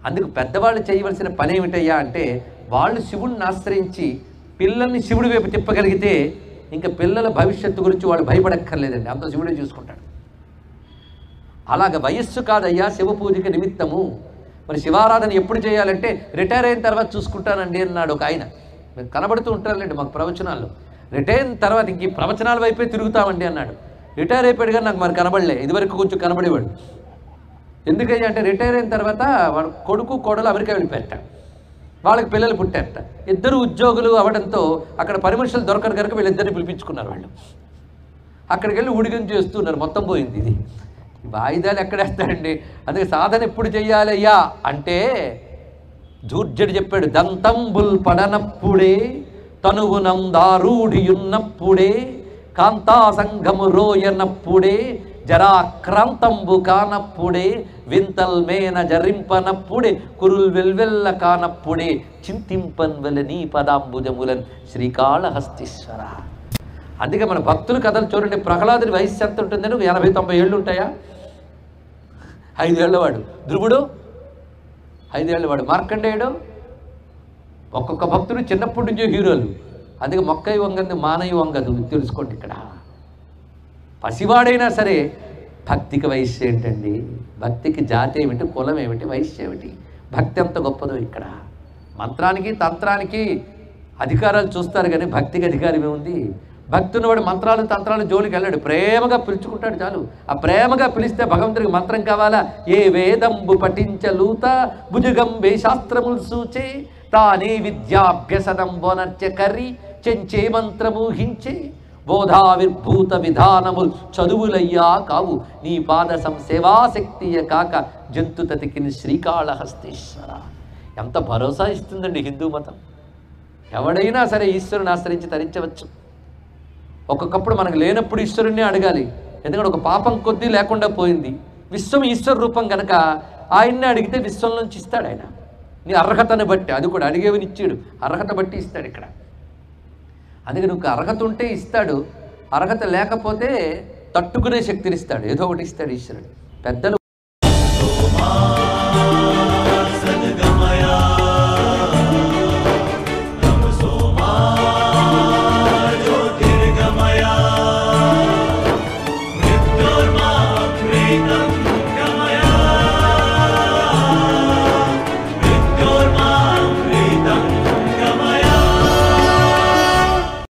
అందుకు పెద్దవాళ్ళు చేయవలసిన పని ఏమిటయ్యా అంటే, వాళ్ళు శివుణ్ణి ఆశ్రయించి పిల్లల్ని శివుడి వైపు తిప్పగలిగితే ఇంకా పిల్లల భవిష్యత్తు గురించి వాళ్ళు భయపడక్కర్లేదండి, అంత శివుడే చూసుకుంటాడు. అలాగ వయస్సు కాదయ్యా శివ పూజకి నిమిత్తము. మరి శివారాధన ఎప్పుడు చేయాలంటే రిటైర్ అయిన తర్వాత చూసుకుంటానండి అన్నాడు ఒక ఆయన. మేము కనబడుతూ ఉంటారులేండి మాకు ప్రవచనాల్లో. రిటైర్ అయిన తర్వాత ఇంక ఈ ప్రవచనాల వైపే తిరుగుతామండి అన్నాడు. రిటైర్ అయిపోయాడు కానీ నాకు మరి కనబడలే, ఇదివరకు కొంచెం కనబడేవాడు. ఎందుకయ్యా అంటే రిటైర్ అయిన తర్వాత వాడు కొడుకు కోడలు అమెరికా వెళ్ళిపోయారట, వాళ్ళకి పిల్లలు పుట్టారట. ఇద్దరు ఉద్యోగులు అవ్వడంతో అక్కడ పని మనుషులు దొరకరు కనుక వీళ్ళిద్దరిని పిలిపించుకున్నారు. వాళ్ళు అక్కడికి వెళ్ళి ఉడిగం చేస్తున్నారు, మొత్తం పోయింది. ఇది వాయిదాలు ఎక్కడేస్తాడండి. అందుకే సాధన ఎప్పుడు చెయ్యాలయ్యా అంటే జూర్జడి చెప్పాడు, దంతంబుల్ పడనప్పుడే తనువునందారూఢియున్నప్పుడే కాంతా సంఘము రోయనప్పుడే జరాక్రాంతంబు కానప్పుడే వింతల్ మేన జరింపనప్పుడే కురుల్ వెల్వెల్ల కానప్పుడే చింతింపన్ వెలని పదాంబుజములన్ శ్రీకాళహస్తీశ్వర. అందుకే మన భక్తుల కథలు చూడండి. ప్రహ్లాదుని వయస్సు ఎంత ఉంటుందని 80-90 ఏళ్ళు ఉంటాయా? 5 ఏళ్ళవాడు ధ్రువుడు, 5 ఏళ్ళవాడు మార్కండేయుడు. ఒక్కొక్క భక్తుడు చిన్నప్పటి నుంచే హీరోలు. అందుకే మొక్కయి వంగంది మానయి వంగదు, తెలుసుకోండి. ఇక్కడ పసివాడైనా సరే భక్తికి వయస్సు ఏంటండి? భక్తికి జాతి ఏమిటి, కులం ఏమిటి, వయస్సు ఏమిటి? భక్తి ఎంత గొప్పదో. ఇక్కడ మంత్రానికి తంత్రానికి అధికారాలు చూస్తారు కానీ భక్తికి అధికారం ఏముంది? భక్తుని వాడు మంత్రాలు తంత్రాలు జోలికి వెళ్ళాడు, ప్రేమగా పిలుచుకుంటాడు చాలు. ఆ ప్రేమగా పిలిస్తే భగవంతుడికి మంత్రం కావాలా? ఏ వేదంబు పఠించలూత భుజగంబే శాస్త్రములు సూచే తానే విద్యాభ్యసనం బోనర్చె కర్రి చెంచే మంత్రము హించే బోధావిర్భూత విధానములు చదువులయ్యా కావు నీ పాద సంసేవాశక్తియ కాక జంతుతతికిని శ్రీకాళహస్తీశ్వర. ఎంత భరోసా ఇస్తుందండి హిందూ మతం. ఎవడైనా సరే ఈశ్వరుని ఆశ్రయించి తరించవచ్చు. ఒక్కొక్కప్పుడు మనకు లేనప్పుడు ఈశ్వరుణ్ణి అడగాలి. ఎందుకంటే ఒక పాపం కొద్దీ లేకుండా పోయింది. విశ్వం ఈశ్వర రూపం కనుక ఆయన్ని అడిగితే విశ్వం నుంచి ఇస్తాడు ఆయన, నీ అర్హతను బట్టి. అది కూడా అడిగేవని ఇచ్చాడు, అర్హత బట్టి ఇస్తాడు ఇక్కడ. అందుకే నువ్వు అర్హత ఉంటే ఇస్తాడు, అర్హత లేకపోతే తట్టుకునే శక్తిని ఇస్తాడు, ఏదో ఒకటి ఇస్తాడు ఈశ్వరుడు. పెద్దలు